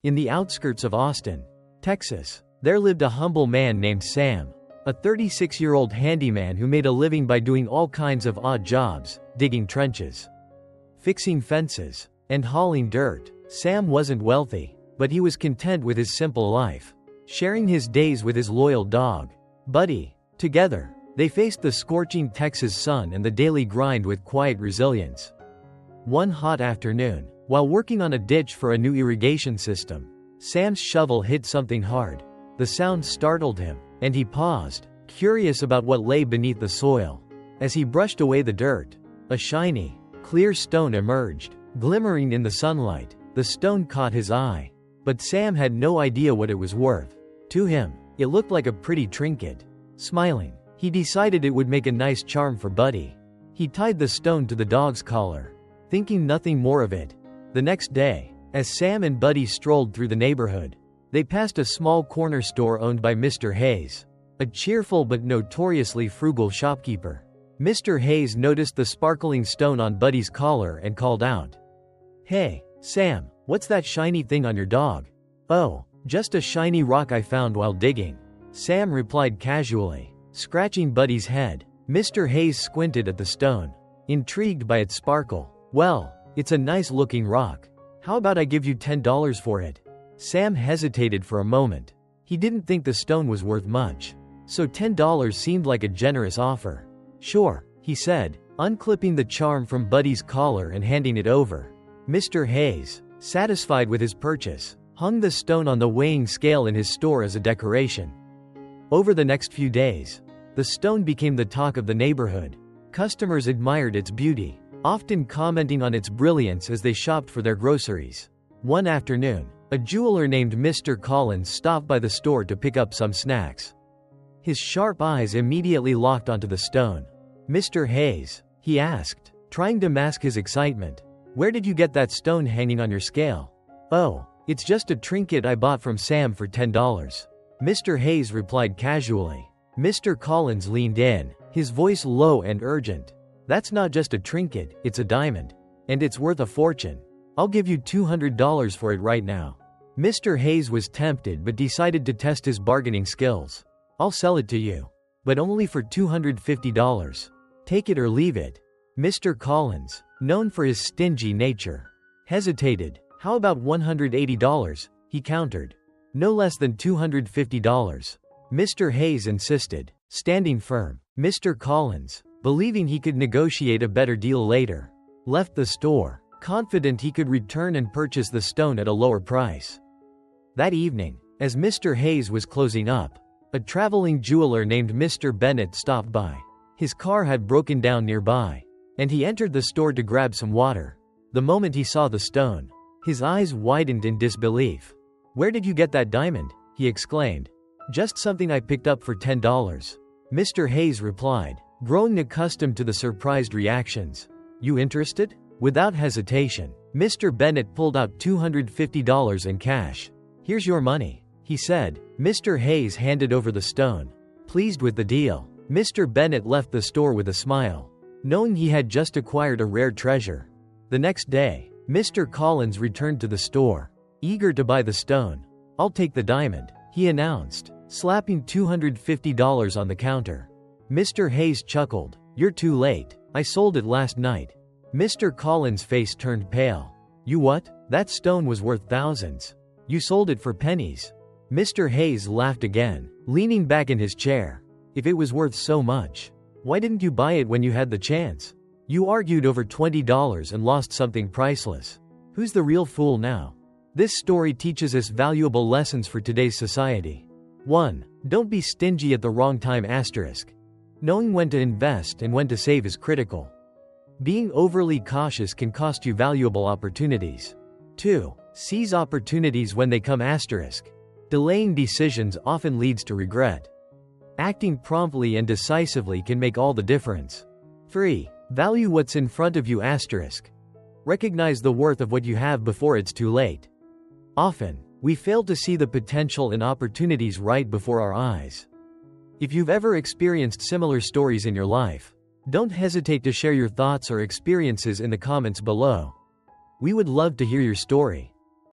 In the outskirts of Austin, Texas, there lived a humble man named Sam, a 36-year-old handyman who made a living by doing all kinds of odd jobs, digging trenches, fixing fences, and hauling dirt. Sam wasn't wealthy, but he was content with his simple life, sharing his days with his loyal dog, Buddy. Together, they faced the scorching Texas sun and the daily grind with quiet resilience. One hot afternoon, while working on a ditch for a new irrigation system, Sam's shovel hit something hard. The sound startled him, and he paused, curious about what lay beneath the soil. As he brushed away the dirt, a shiny, clear stone emerged, glimmering in the sunlight. The stone caught his eye, but Sam had no idea what it was worth. To him, it looked like a pretty trinket. Smiling, he decided it would make a nice charm for Buddy. He tied the stone to the dog's collar, thinking nothing more of it. The next day, as Sam and Buddy strolled through the neighborhood, they passed a small corner store owned by Mr. Hayes, a cheerful but notoriously frugal shopkeeper. Mr. Hayes noticed the sparkling stone on Buddy's collar and called out, "Hey, Sam, what's that shiny thing on your dog?" "Oh, just a shiny rock I found while digging," Sam replied casually, scratching Buddy's head. Mr. Hayes squinted at the stone, intrigued by its sparkle. "Well, it's a nice-looking rock. How about I give you $10 for it?" Sam hesitated for a moment. He didn't think the stone was worth much, so $10 seemed like a generous offer. "Sure," he said, unclipping the charm from Buddy's collar and handing it over. Mr. Hayes, satisfied with his purchase, hung the stone on the weighing scale in his store as a decoration. Over the next few days, the stone became the talk of the neighborhood. Customers admired its beauty, often commenting on its brilliance as they shopped for their groceries. One afternoon, a jeweler named Mr. Collins stopped by the store to pick up some snacks. His sharp eyes immediately locked onto the stone. "Mr. Hayes," he asked, trying to mask his excitement, "where did you get that stone hanging on your scale?" "Oh, it's just a trinket I bought from Sam for $10. Mr. Hayes replied casually. Mr. Collins leaned in, his voice low and urgent. "That's not just a trinket, it's a diamond. And it's worth a fortune. I'll give you $200 for it right now." Mr. Hayes was tempted but decided to test his bargaining skills. "I'll sell it to you. But only for $250. Take it or leave it." Mr. Collins, known for his stingy nature, hesitated. "How about $180? He countered. "No less than $250. Mr. Hayes insisted, standing firm. Mr. Collins, believing he could negotiate a better deal later, left the store, confident he could return and purchase the stone at a lower price. That evening, as Mr. Hayes was closing up, a traveling jeweler named Mr. Bennett stopped by. His car had broken down nearby, and he entered the store to grab some water. The moment he saw the stone, his eyes widened in disbelief. "Where did you get that diamond?" he exclaimed. "Just something I picked up for $10. Mr. Hayes replied, growing accustomed to the surprised reactions. "You interested?" Without hesitation, Mr. Bennett pulled out $250 in cash. "Here's your money," he said. Mr. Hayes handed over the stone. Pleased with the deal, Mr. Bennett left the store with a smile, knowing he had just acquired a rare treasure. The next day, Mr. Collins returned to the store, eager to buy the stone. "I'll take the diamond," he announced, slapping $250 on the counter. Mr. Hayes chuckled. "You're too late. I sold it last night." Mr. Collins' face turned pale. "You what? That stone was worth thousands. You sold it for pennies." Mr. Hayes laughed again, leaning back in his chair. "If it was worth so much, why didn't you buy it when you had the chance? You argued over $20 and lost something priceless. Who's the real fool now?" This story teaches us valuable lessons for today's society. 1. Don't be stingy at the wrong time. Knowing when to invest and when to save is critical. Being overly cautious can cost you valuable opportunities. 2. Seize opportunities when they come. Delaying decisions often leads to regret. Acting promptly and decisively can make all the difference. 3. Value what's in front of you. Recognize the worth of what you have before it's too late. Often, we fail to see the potential and opportunities right before our eyes. If you've ever experienced similar stories in your life, don't hesitate to share your thoughts or experiences in the comments below. We would love to hear your story.